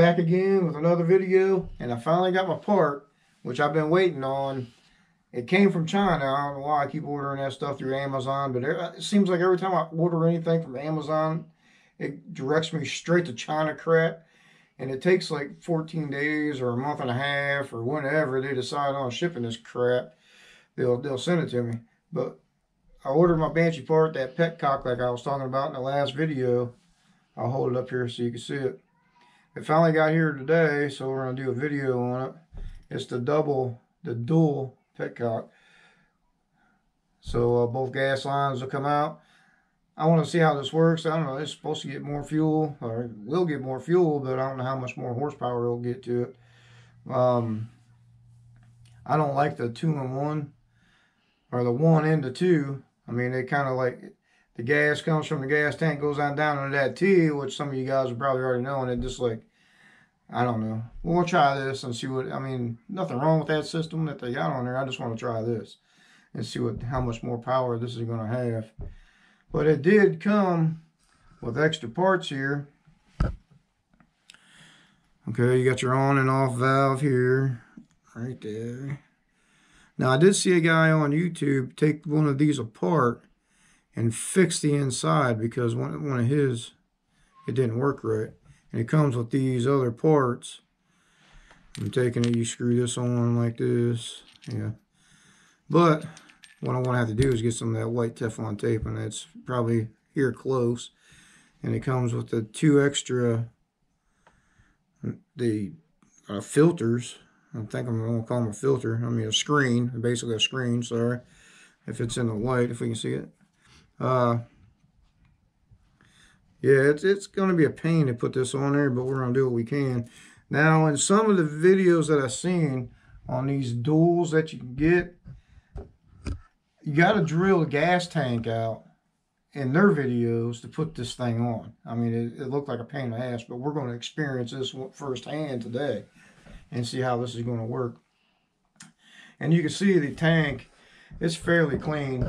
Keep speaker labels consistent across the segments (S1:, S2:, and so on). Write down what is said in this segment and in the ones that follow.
S1: back again with another video, and I finally got my part, which I've been waiting on. It came from China. I don't know why I keep ordering that stuff through Amazon, but it seems like every time I order anything from Amazon, it directs me straight to China crap, and it takes like 14 days or a month and a half or whenever they decide on shipping this crap, they'll send it to me. But I ordered my Banshee part, that Petcock, like I was talking about in the last video. I'll hold it up here so you can see it. It finally got here today, so we're going to do a video on it. It's the dual Petcock. So both gas lines will come out. I want to see how this works. I don't know, it's supposed to get more fuel, or it will get more fuel, but I don't know how much more horsepower it'll get to it. I don't like the 2-in-1, or the 1 into 2. I mean, they kind of like, the gas comes from the gas tank, goes on down into that T, which some of you guys will probably already know, and it just like, I don't know. We'll try this and see what, I mean, nothing wrong with that system that they got on there. I just want to try this and see how much more power this is going to have. But it did come with extra parts here. Okay, you got your on and off valve here, right there. Now, I did see a guy on YouTube take one of these apart and fix the inside because one of his, it didn't work right. And it comes with these other parts. I'm taking it, you screw this on like this. Yeah. But what I want to have to do is get some of that white Teflon tape, and it's probably here close. And it comes with the 2 extra filters. I think I'm going to call them a filter. I mean a screen, basically a screen, sorry. If it's in the light, if we can see it. Yeah, it's going to be a pain to put this on there, but we're going to do what we can. Now, in some of the videos that I've seen on these duals that you can get, you got to drill the gas tank out in their videos to put this thing on. I mean, it looked like a pain in the ass, but we're going to experience this firsthand today and see how this is going to work. And you can see the tank, it's fairly clean.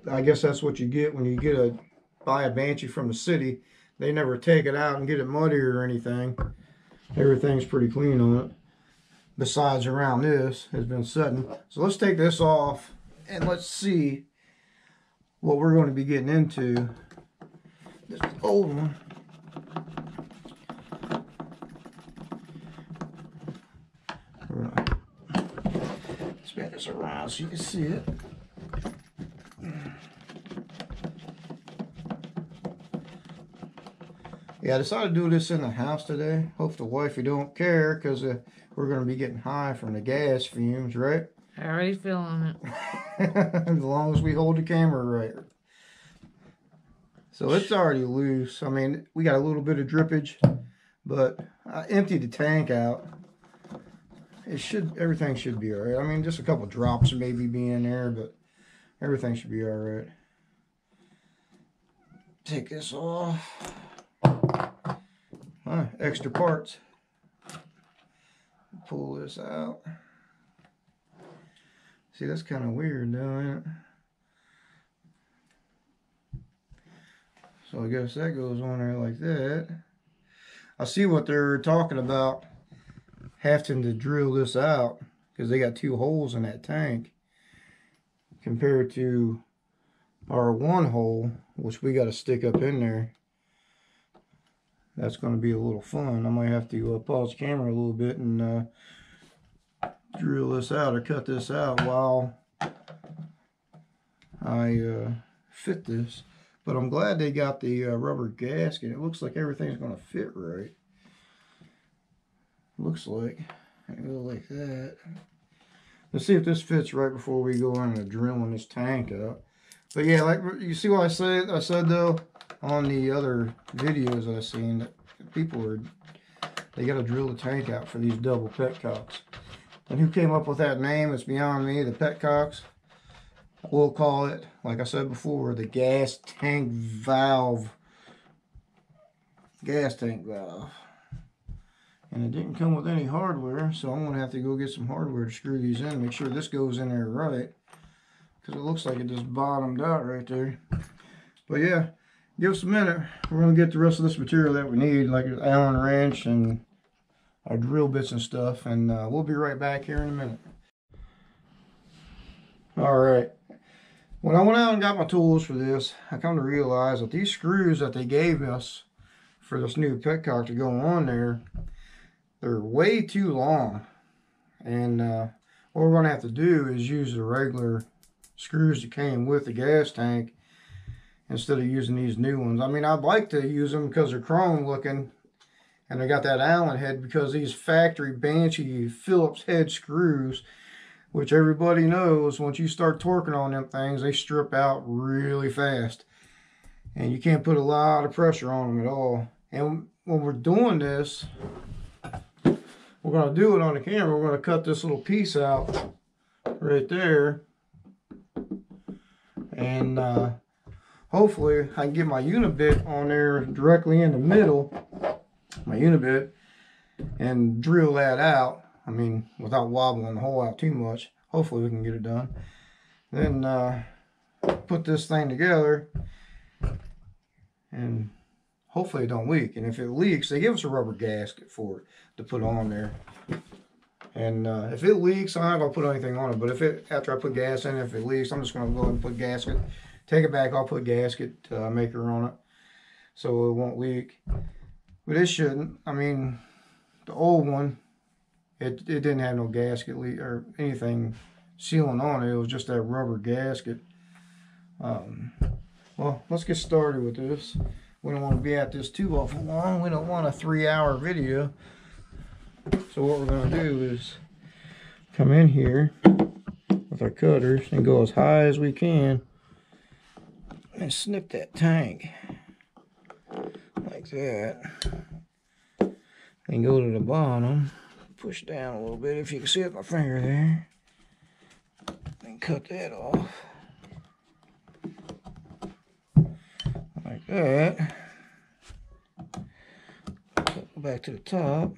S1: I guess that's what you get when you buy a Banshee from the city. They never take it out and get it muddy or anything. Everything's pretty clean on it. Besides around this has been setting. So let's take this off and let's see what we're going to be getting into. This old one. We're gonna spin this around so you can see it. Yeah, I decided to do this in the house today. Hope the wifey don't care, because we're going to be getting high from the gas fumes, right?
S2: Already feeling it.
S1: As long as we hold the camera right. So it's already loose. I mean, we got a little bit of drippage, but I emptied the tank out. Everything should be alright. I mean, just a couple drops maybe be in there, but everything should be alright. Take this off. Extra parts. Pull this out. See, that's kind of weird, though, ain't it? So I guess that goes on there like that. I see what they're talking about, having to drill this out because they got 2 holes in that tank compared to our 1 hole, which we got to stick up in there. That's going to be a little fun. I might have to pause the camera a little bit and drill this out or cut this out while I fit this. But I'm glad they got the rubber gasket. It looks like everything's going to fit right. Looks like. I go like that. Let's see if this fits right before we go into drilling this tank up. But yeah, like you see what I said though, on the other videos I've seen, that they got to drill the tank out for these double Petcocks. And who came up with that name? It's beyond me. The Petcocks. We'll call it, like I said before, the gas tank valve. Gas tank valve. And it didn't come with any hardware, so I'm going to have to go get some hardware to screw these in, make sure this goes in there right. Because it looks like it just bottomed out right there. But yeah, give us a minute. We're going to get the rest of this material that we need, like an Allen wrench and our drill bits and stuff, and we'll be right back here in a minute. Alright, when I went out and got my tools for this, I come to realize that these screws that they gave us for this new petcock to go on there, they're way too long. And what we're going to have to do is use the regular screws that came with the gas tank instead of using these new ones. I mean, I'd like to use them because they're chrome looking, and they got that Allen head, because these factory Banshee Phillips head screws, which everybody knows, once you start torquing on them things, they strip out really fast. And you can't put a lot of pressure on them at all. And when we're doing this, we're going to do it on the camera. We're going to cut this little piece out right there. And hopefully I can get my unibit on there directly in the middle, my unibit, and drill that out. I mean, without wobbling the hole out too much. Hopefully we can get it done. Then put this thing together, and hopefully it don't leak. And if it leaks, they give us a rubber gasket for it to put on there. And if it leaks, I'm not going to put anything on it. But if it, after I put gas in it, if it leaks, I'm just going to go ahead and put gasket. Take it back, I'll put gasket maker on it so it won't leak. But it shouldn't. I mean, the old one, it didn't have no gasket leak or anything sealing on it. It was just that rubber gasket. Well, let's get started with this. We don't want to be at this too awful long. We don't want a 3-hour video. So what we're going to do is come in here with our cutters and go as high as we can and snip that tank like that. And go to the bottom, push down a little bit, if you can see it with my finger there, and cut that off like that. Go back to the top.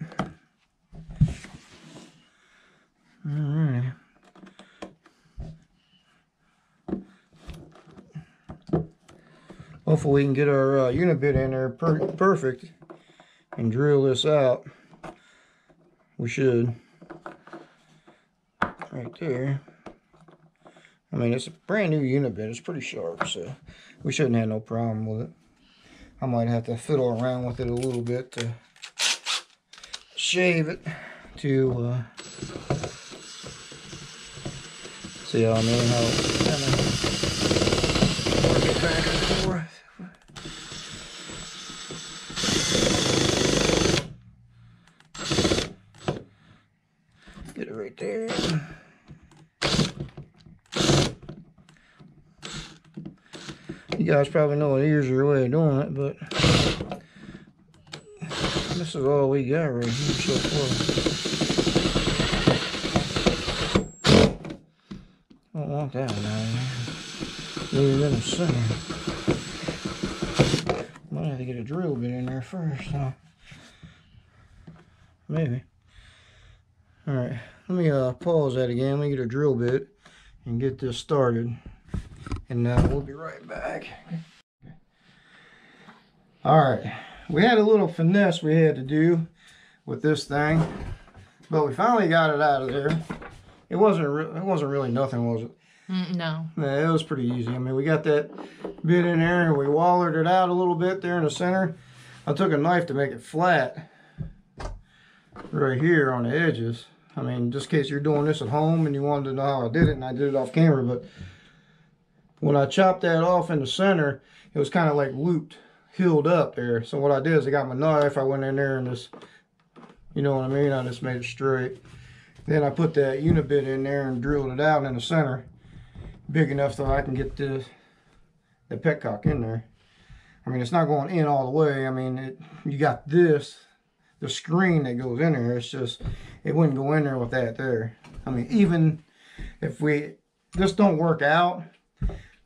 S1: Alright. Hopefully we can get our unibit in there perfect and drill this out. We should. Right there. I mean, it's a brand new unibit. It's pretty sharp, so we shouldn't have no problem with it. I might have to fiddle around with it a little bit to shave it to see how I mean, how it's kind of work it back and forth. Get it right there. You guys probably know an easier way of doing it, but this is all we got right here so far. I don't want that one out of there. Leave it in the center. Might have to get a drill bit in there first, huh? Maybe. Alright, let me pause that again. Let me get a drill bit and get this started. And we'll be right back. Alright, we had a little finesse we had to do with this thing, but we finally got it out of there. It wasn't really nothing, was it?
S2: No.
S1: Yeah, it was pretty easy. I mean, we got that bit in there and we wallered it out a little bit there in the center. I took a knife to make it flat right here on the edges. I mean, just in case you're doing this at home and you wanted to know how I did it, and I did it off camera, but when I chopped that off in the center, it was kind of like looped, healed up there. So what I did is I got my knife, I went in there and just, you know what I mean, I just made it straight. Then I put that unibit in there and drilled it out in the center, big enough so I can get the petcock in there. I mean, it's not going in all the way. I mean, you got this, the screen that goes in there. It's just, it wouldn't go in there with that there. I mean, even if this don't work out,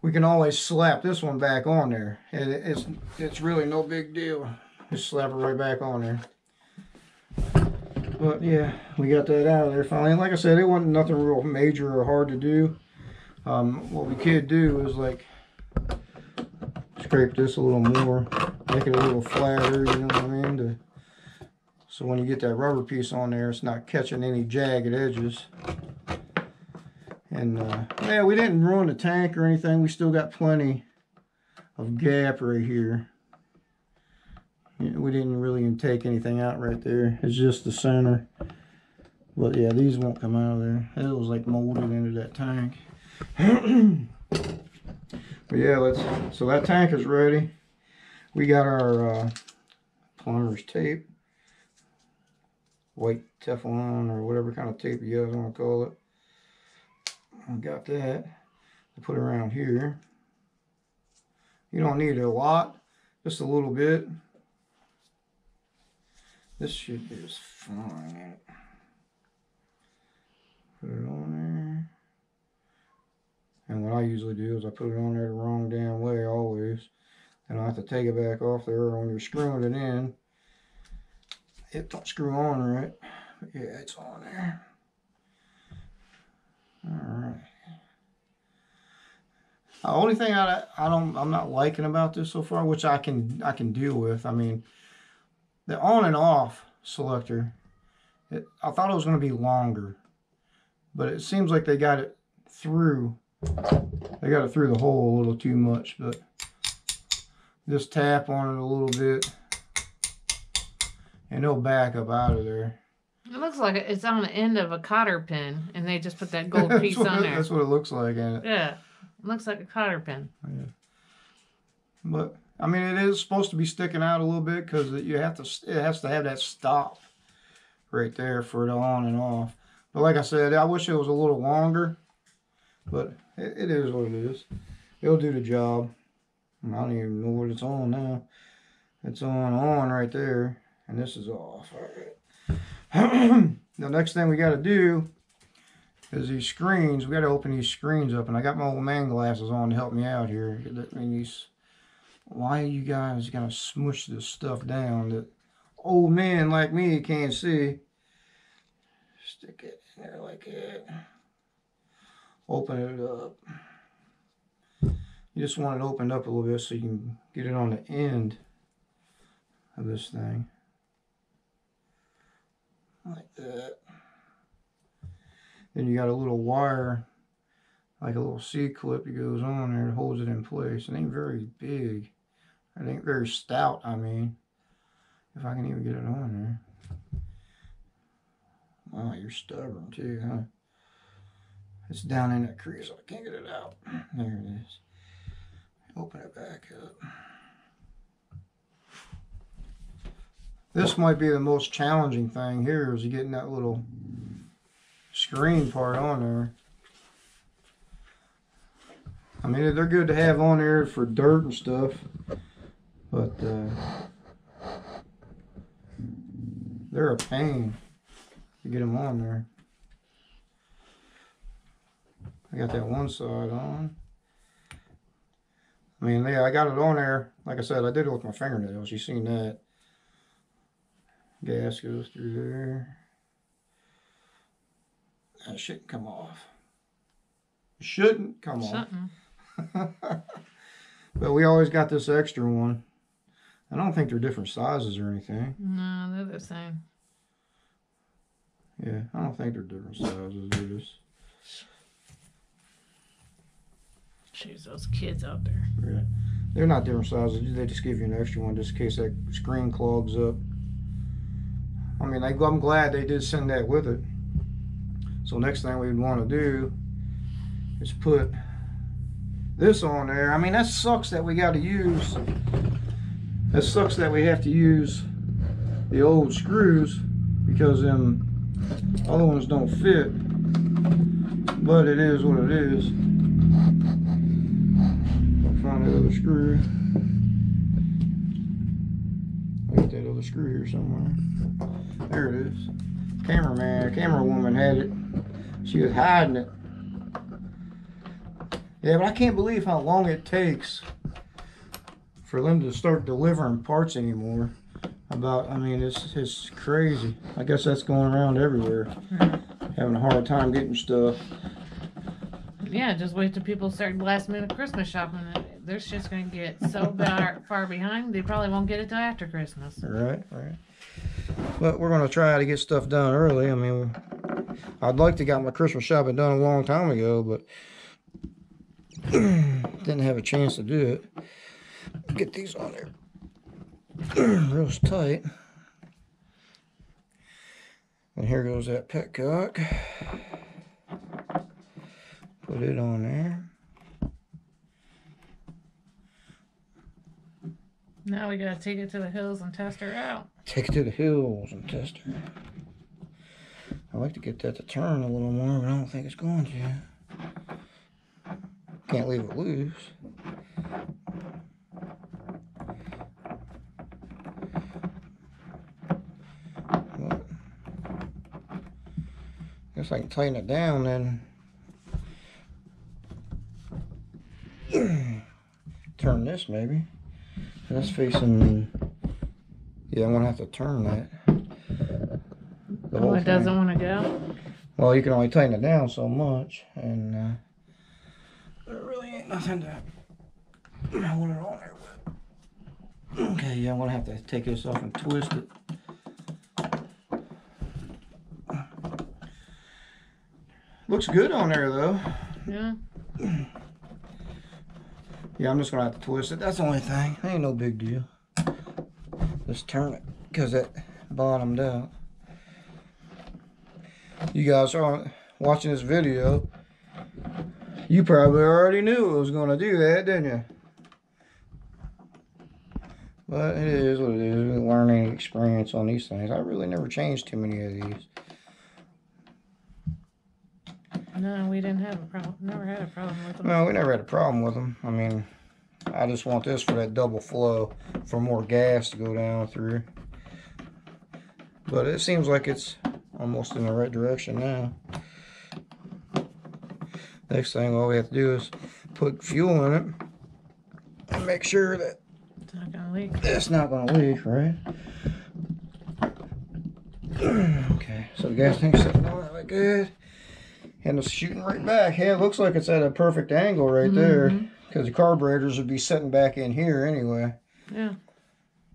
S1: we can always slap this one back on there. It's really no big deal. Just slap it right back on there. But yeah, we got that out of there finally. And like I said, it wasn't nothing real major or hard to do. What we could do is like scrape this a little more, make it a little flatter, you know what I mean? So when you get that rubber piece on there, it's not catching any jagged edges. And yeah, we didn't ruin the tank or anything. We still got plenty of gap right here. Yeah, we didn't really take anything out right there. It's just the center. But yeah, these won't come out of there. It was like molded into that tank. But yeah, so that tank is ready. We got our plumber's tape. White Teflon or whatever kind of tape you guys want to call it. I got that to put around here. You don't need a lot, just a little bit. This should be just fine. Put it on there. And what I usually do is I put it on there the wrong damn way always. And I have to take it back off there when you're screwing it in. It don't screw on right. But yeah, it's on there. Alright. The only thing I'm not liking about this so far, which I can deal with, I mean, the on and off selector, I thought it was going to be longer, but it seems like they got it through the hole a little too much. But just tap on it a little bit and it'll back up out of there.
S2: It looks like it's on the end of a cotter pin, and they just put that gold piece on there.
S1: That's what it looks like, ain't it?
S2: Yeah, it looks like a cotter pin.
S1: Yeah. But I mean, it is supposed to be sticking out a little bit because it has to have that stop right there for it on and off. But like I said, I wish it was a little longer, but it is what it is. It'll do the job. I don't even know what it's on now. It's on right there, and this is off. All right. The next thing we got to do is these screens. We got to open these screens up, and I got my old man glasses on to help me out here. I mean, why are you guys gonna smush this stuff down that old men like me can't see? Stick it in there like that. Open it up. You just want it opened up a little bit so you can get it on the end of this thing. Like that. Then you got a little wire, like a little C-clip that goes on there and holds it in place. It ain't very big. It ain't very stout, I mean. If I can even get it on there. Wow, you're stubborn too, huh? It's down in that crease, so I can't get it out. There it is. Open it back up. This might be the most challenging thing here is getting that little screen part on there. I mean, they're good to have on there for dirt and stuff, but they're a pain to get them on there. I got that one side on. I mean, yeah, I got it on there. Like I said, I did it with my fingernails. You seen that. Gas goes through there. That shouldn't come off. It shouldn't come off. But we always got this extra one. I don't think they're different sizes or anything.
S2: No, they're the same.
S1: Yeah, I don't think they're different sizes. They're just...
S2: Jeez, those kids out there.
S1: Yeah. They're not different sizes. They just give you an extra one just in case that screen clogs up. I mean, I'm glad they did send that with it. So next thing we'd want to do is put this on there. I mean, that sucks that we got to use. That sucks that we have to use the old screws because them other ones don't fit. But it is what it is. I'll find that other screw. I got that other screw here somewhere. There it is. Camera woman had it. She was hiding it. Yeah, but I can't believe how long it takes for them to start delivering parts anymore. I mean, it's crazy. I guess that's going around everywhere. Having a hard time getting stuff.
S2: Yeah, just wait till people start last minute Christmas shopping. their shit's gonna get so far behind, they probably won't get it till after Christmas.
S1: Right. But we're gonna try to get stuff done early. I mean, I'd like to get my Christmas shopping done a long time ago, but didn't have a chance to do it. Get these on there real tight. And here goes that Petcock. Put it on there.
S2: Now we gotta take it to the hills and test her out.
S1: Take it to the hills and test her. I like to get that to turn a little more, but I don't think it's going to. Can't leave it loose. But guess I can tighten it down then. Turn this maybe. That's facing. Yeah, I'm gonna have to turn that.
S2: Oh, it doesn't want to go?
S1: Well, you can only tighten it down so much, and there really ain't nothing to hold it on there with. Okay, yeah, I'm gonna have to take this off and twist it. Looks good on there though.
S2: Yeah.
S1: Yeah, I'm just gonna have to twist it. That's the only thing. Ain't no big deal. Just turn it because it bottomed out. You guys are watching this video. You probably already knew it was gonna do that, didn't you? But it is what it is. We're learning experience on these things. I really never changed too many of these.
S2: No, we didn't have a problem. Never had a problem with them.
S1: No, we never had a problem with them. I mean, I just want this for that double flow, for more gas to go down through. But it seems like it's almost in the right direction now. Next thing, all we have to do is put fuel in it and make sure that
S2: it's not gonna leak.
S1: It's not gonna leak, right? Okay, so the gas tank's sitting on that like good. And it's shooting right back. Yeah, it looks like it's at a perfect angle right there. Because the carburetors would be sitting back in here anyway.
S2: Yeah.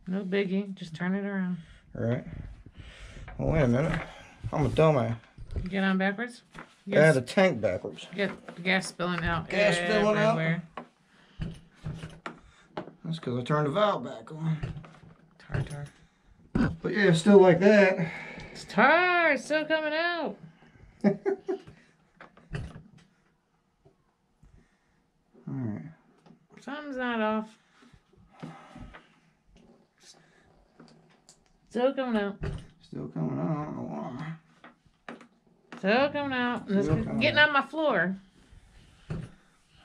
S2: No biggie. Just turn it around.
S1: Right. Well, wait a minute. I'm a dumbass.
S2: Get on backwards?
S1: Add the tank backwards.
S2: Get the gas spilling out.
S1: Gas spilling
S2: everywhere.
S1: out? That's because I turned the valve back on.
S2: Tar.
S1: But yeah, still like that.
S2: It's tar. It's still coming out.
S1: Alright.
S2: Something's not off. Still coming out.
S1: Still coming out. I don't know why.
S2: Still coming out. It's getting on my floor.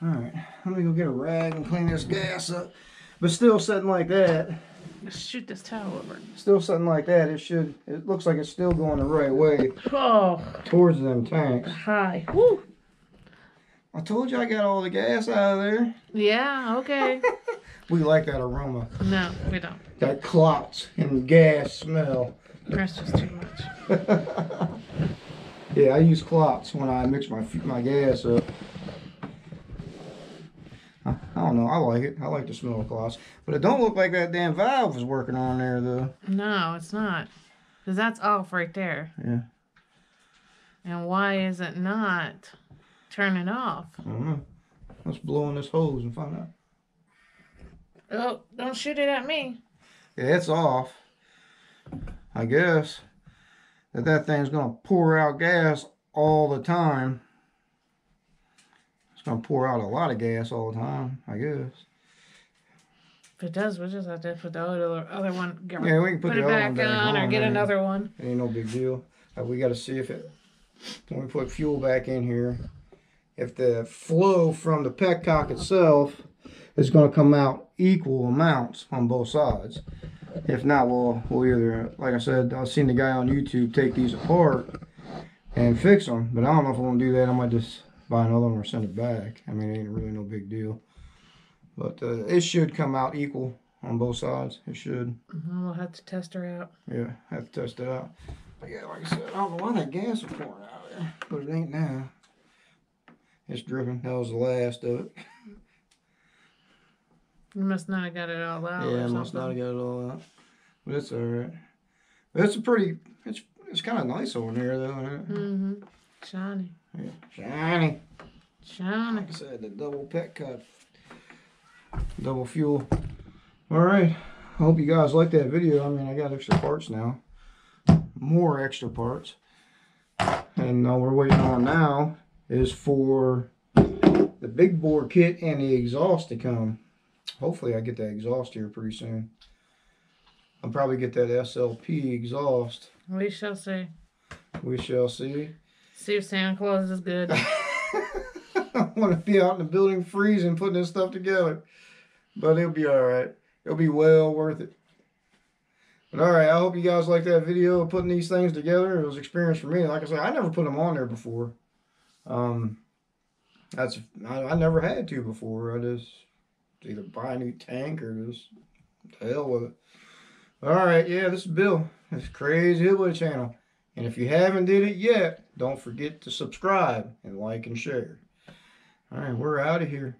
S1: Alright. Let me go get a rag and clean this gas up. But still sitting like that.
S2: Just shoot this towel over.
S1: Still sitting like that. It looks like it's still going the right way.
S2: Oh.
S1: Towards them tanks.
S2: Hi. Woo.
S1: I told you I got all the gas out of there.
S2: Yeah, okay.
S1: We like that aroma.
S2: No, we don't.
S1: That clots and gas smell.
S2: That's just too much.
S1: Yeah, I use clots when I mix my gas up. I don't know. I like it. I like the smell of clots. But it don't look like that damn valve is working on there, though.
S2: No, it's not. Because that's off right there.
S1: Yeah.
S2: And why is it not turning off?
S1: I don't know. Let's blow on this hose and find out.
S2: Oh, don't shoot it at me.
S1: Yeah, it's off. I guess that thing's going to pour out gas all the time. It's going to pour out a lot of gas all the time, I guess.
S2: If it does, we'll just have to put the other one.
S1: Yeah, we can put the
S2: it
S1: other
S2: back
S1: one back
S2: on or get another one.
S1: It ain't no big deal. We got to see if when we put fuel back in here, if the flow from the petcock itself is going to come out equal amounts on both sides. If not, we'll either, like I said, I've seen the guy on YouTube take these apart and fix them, but I don't know if I want to do that. I might just buy another one or send it back. I mean, it ain't really no big deal. But it should come out equal on both sides. It should.
S2: We'll have to test her out.
S1: Yeah, have to test it out. But yeah, like I said, I don't know why that gas is pouring out of there, but it ain't now. It's dripping. That was the last of it.
S2: You must not have got it all out.
S1: Yeah,
S2: or
S1: I must
S2: something.
S1: not have got it all out. But it's alright. It's a pretty, it's kind of nice over here though, isn't it?
S2: Mm-hmm. Shiny.
S1: Yeah. Shiny.
S2: Shiny.
S1: Like I said, the double Petcock. Double fuel. Alright. I hope you guys like that video. I mean, I got extra parts now. More extra parts. And all we're waiting on now is for the big bore kit and the exhaust to come. Hopefully I get that exhaust here pretty soon. I'll probably get that SLP exhaust.
S2: We shall see.
S1: We shall see.
S2: See if Santa Claus is good.
S1: I want to be out in the building freezing putting this stuff together. But it'll be alright. It'll be well worth it. But alright, I hope you guys like that video of putting these things together. It was an experience for me. Like I said, I never put them on there before. I never had to before. I just either buy a new tank or just the hell with it. Alright, yeah, this is Bill. This is Crazy Hillbilly Channel. And if you haven't did it yet, don't forget to subscribe and like and share. Alright, we're out of here.